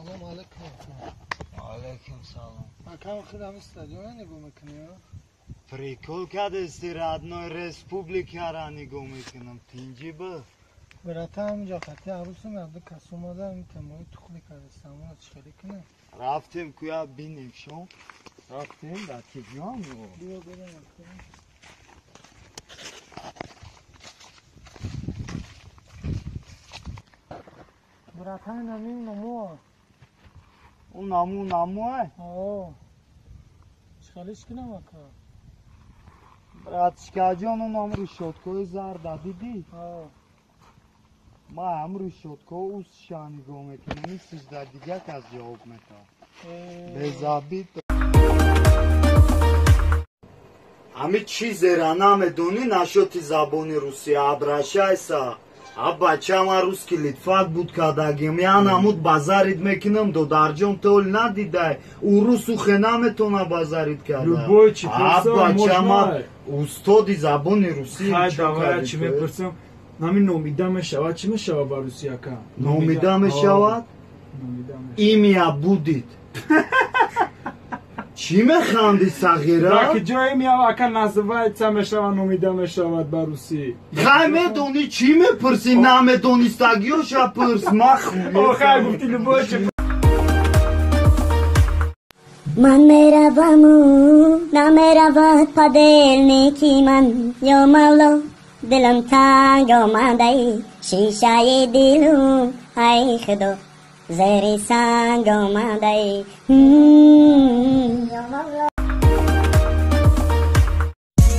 سلام علیکم. علیکم سلام. Макам خودم استادیوم نگاه میکنی ها؟ Прикол къде си родной республика ра нигоҳ мекунам тинҷи ба براتم همینجا خطی عروس مرده کس اومده همین تمایی تخلی کرده سامون چخیلی کنه рафтем куя бинем шо рафтем дар тиҷон بیا بریم براتم نمیم نمو он наму آه چخیلیش کنه مکا братишкаҷон он ам решоткои зарда дидӣ آه ма ам решотко устша нигоҳ мекунам ин сизда дига кас ҷавоб метавад безабит ҳами чӣ зера намедонӣ нашоти забони русия абрашайса а бачама русски литфак буд кадагим я намуд базарит мекунам додарҷон толи надидай урусу хе наметона базарит кадабачама устоди забони русия мепурсам ҳамин номида мешавад чӣ мешавад ба русияка номида мешавад имя будит чӣ механди сағира ҷои миявака называется мешавад номида мешавад ба русӣ хай медонӣ чӣ мепурсӣ намедонистагиёша пурс охай гуфти любочи من میروم و نمیرود پدرنیکی من یا مولا دلم تنگ آمده شیشه دلم ای خدا زیر سنگ آمده یا مولا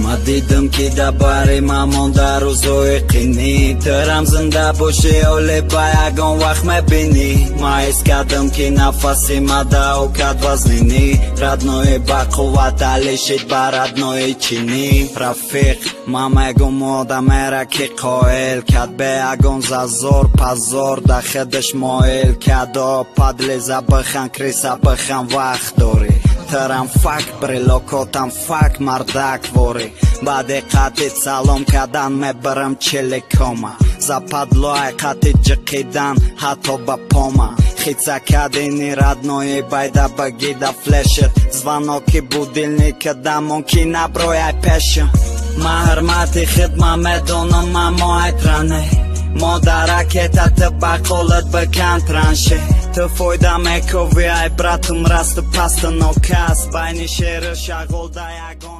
ما دیدم که درباره ما مانده روزای قینی دارم زنده باشی اولی با یگان وقت میبینی ما حس کردم که نفسی مده او کد وزنینی ردنای با قوت علیشید با ردنای چینی رفیق ما میگم آدم را که قائل کد به یگان زازور پزار در خودش مایل کد پدلیزه بخن کریسه بخن وقت داری ترم فک بریلوکاتم فک مردک واری با دقت سلام کردن میبرم چلیکوما западлои қати ҷиқидан ҳатто ба пома хица кардини раднои байда багида флешет звоноки будилника дамон ки наброяй пешим ма ҳурмати хидма медонам мамоат ране модаракета ты ба қолат бикан транше ты фойда мекови ай братум расту пасту нокас байни шеру шағолда ягон